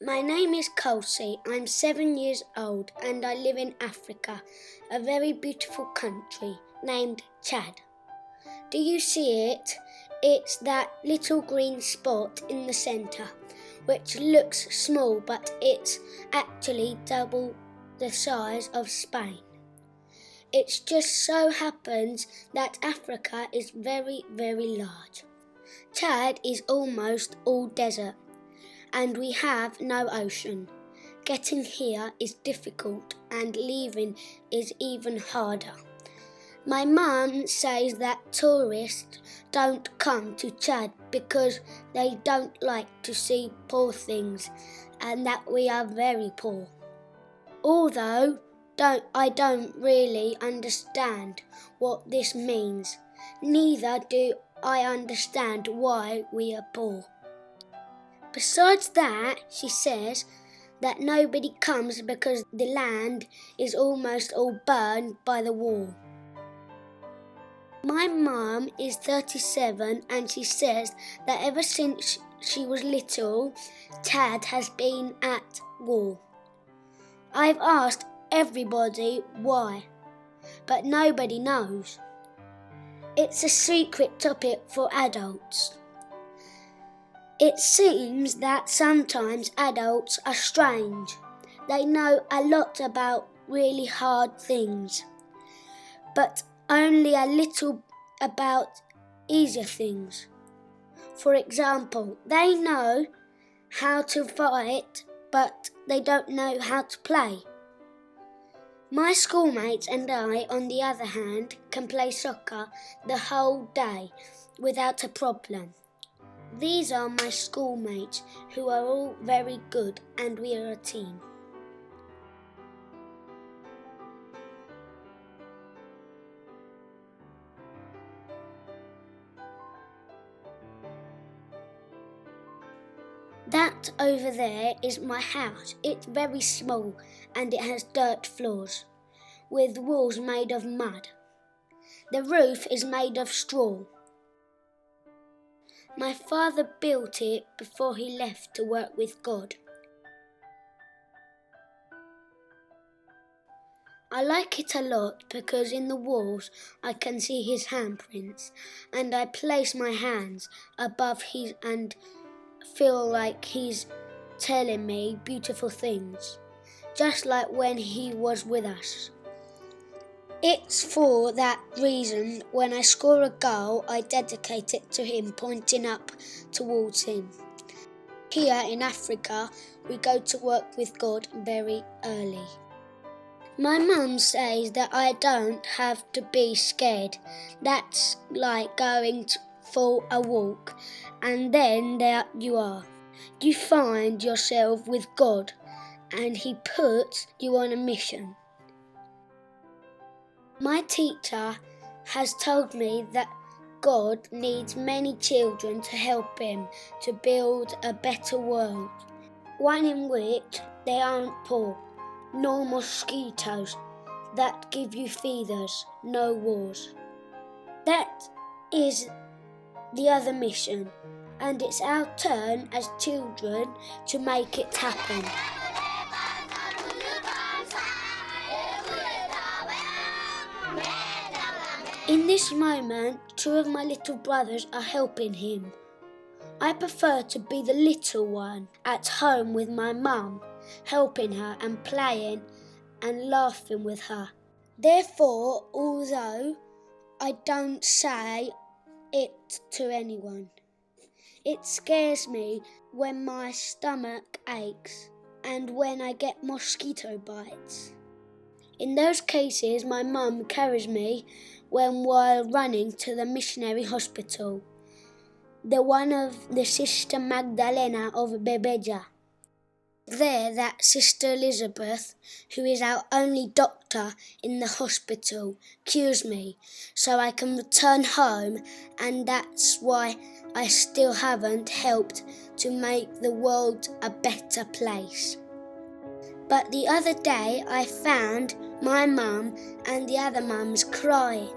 My name is Koulsy. I'm 7 years old and I live in Africa, a very beautiful country named Chad. Do you see it? It's that little green spot in the centre, which looks small but it's actually double the size of Spain. It just so happens that Africa is very, very large. Chad is almost all desert, and we have no ocean. Getting here is difficult and leaving is even harder. My mum says that tourists don't come to Chad because they don't like to see poor things and that we are very poor. Although I don't really understand what this means, neither do I understand why we are poor. Besides that, she says that nobody comes because the land is almost all burned by the war. My mum is 37 and she says that ever since she was little, Chad has been at war. I've asked everybody why, but nobody knows. It's a secret topic for adults. It seems that sometimes adults are strange. They know a lot about really hard things, but only a little about easier things. For example, they know how to fight, but they don't know how to play. My schoolmates and I, on the other hand, can play soccer the whole day without a problem. These are my schoolmates who are all very good and we are a team. That over there is my house. It's very small and it has dirt floors with walls made of mud. The roof is made of straw. My father built it before he left to work with God. I like it a lot because in the walls I can see his handprints and I place my hands above his and feel like he's telling me beautiful things, just like when he was with us. It's for that reason when I score a goal, I dedicate it to him, pointing up towards him. Here in Africa, we go to work with God very early. My mum says that I don't have to be scared. That's like going for a walk and then there you are. You find yourself with God and He puts you on a mission. My teacher has told me that God needs many children to help him to build a better world, one in which they aren't poor, nor mosquitoes that give you fevers, no wars. That is the other mission, and it's our turn as children to make it happen. In this moment, two of my little brothers are helping him. I prefer to be the little one at home with my mum, helping her and playing and laughing with her. Therefore, although I don't say it to anyone, it scares me when my stomach aches and when I get mosquito bites. In those cases, my mum carries me while running to the missionary hospital, the one of the Sister Magdalena of Bebeja. There, that Sister Elizabeth, who is our only doctor in the hospital, cures me so I can return home, and that's why I still haven't helped to make the world a better place. But the other day I found my mum and the other mums crying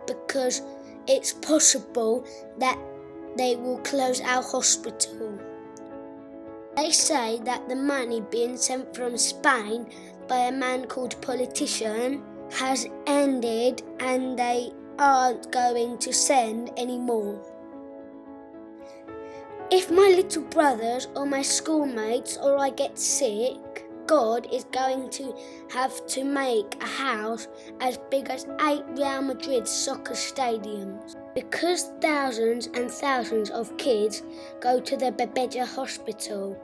because it's possible that they will close our hospital. They say that the money being sent from Spain by a man called politician has ended and they aren't going to send any more. If my little brothers or my schoolmates or I get sick, God is going to have to make a house as big as 8 Real Madrid soccer stadiums. Because thousands and thousands of kids go to the Bebeja hospital.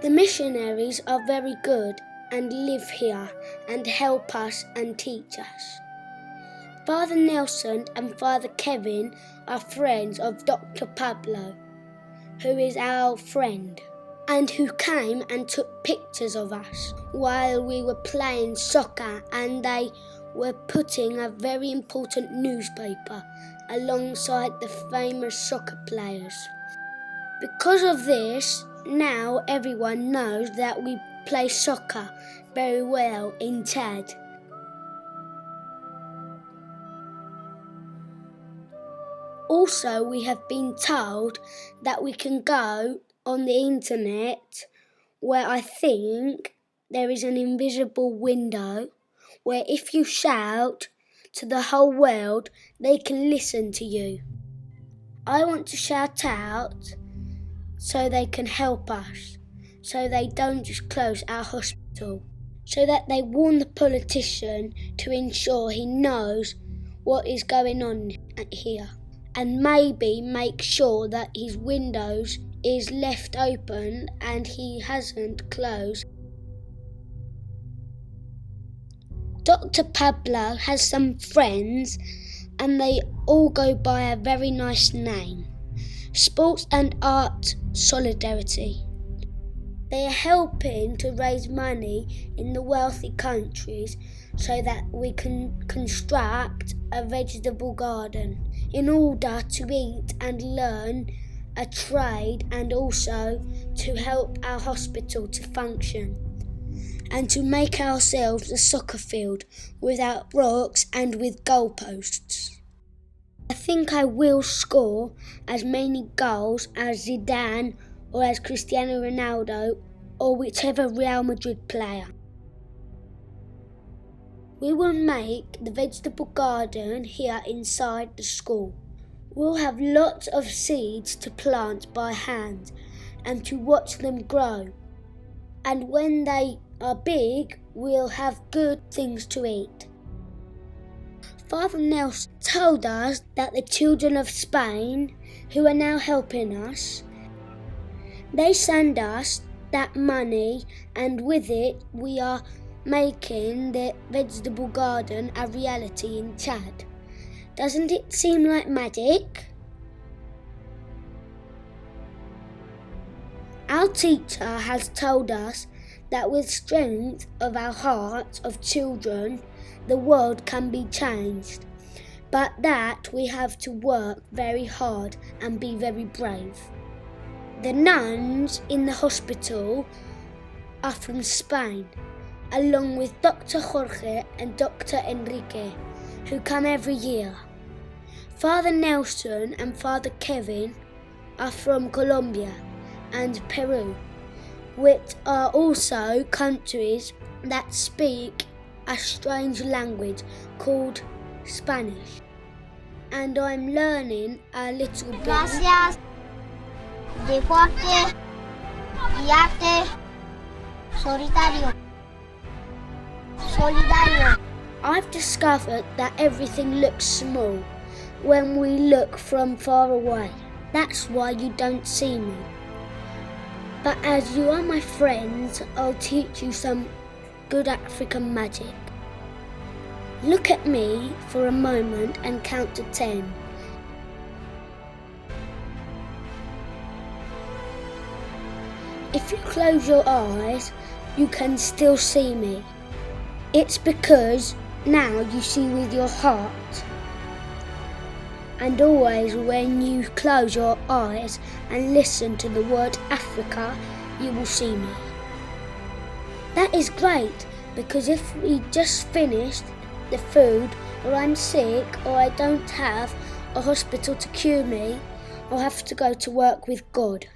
The missionaries are very good and live here and help us and teach us. Father Nelson and Father Kevin are friends of Dr. Pablo, who is our friend, and who came and took pictures of us while we were playing soccer, and they were putting a very important newspaper alongside the famous soccer players. Because of this, now everyone knows that we play soccer very well in Chad. Also, we have been told that we can go on the internet where I think there is an invisible window where if you shout to the whole world, they can listen to you. I want to shout out so they can help us, so they don't just close our hospital, so that they warn the politician to ensure he knows what is going on here, and maybe make sure that his windows is left open and he hasn't closed. Dr. Pablo has some friends and they all go by a very nice name. Sports and Art Solidarity. They are helping to raise money in the wealthy countries so that we can construct a vegetable garden in order to eat and learn a trade, and also to help our hospital to function and to make ourselves a soccer field without rocks and with goalposts. I think I will score as many goals as Zidane or as Cristiano Ronaldo or whichever Real Madrid player. We will make the vegetable garden here inside the school. We'll have lots of seeds to plant by hand and to watch them grow. And when they are big, we'll have good things to eat. Father Nelson told us that the children of Spain, who are now helping us, they send us that money, and with it we are making the vegetable garden a reality in Chad. Doesn't it seem like magic? Our teacher has told us that with strength of our hearts of children, the world can be changed, but that we have to work very hard and be very brave. The nuns in the hospital are from Spain, along with Dr. Jorge and Dr. Enrique, who come every year. Father Nelson and Father Kevin are from Colombia and Peru, which are also countries that speak a strange language called Spanish. And I'm learning a little bit. Gracias. Deporte y arte solidario. I've discovered that everything looks small when we look from far away. That's why you don't see me. But as you are my friends, I'll teach you some good African magic. Look at me for a moment and count to 10. If you close your eyes, you can still see me. It's because now you see with your heart. And always when you close your eyes and listen to the word Africa, you will see me. That is great, because if we just finished the food, or I'm sick, or I don't have a hospital to cure me, I'll have to go to work with God.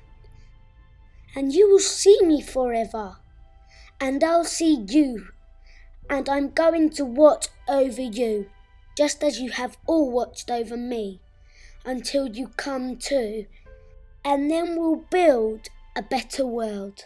And you will see me forever, and I'll see you, and I'm going to watch over you, just as you have all watched over me, until you come too, and then we'll build a better world.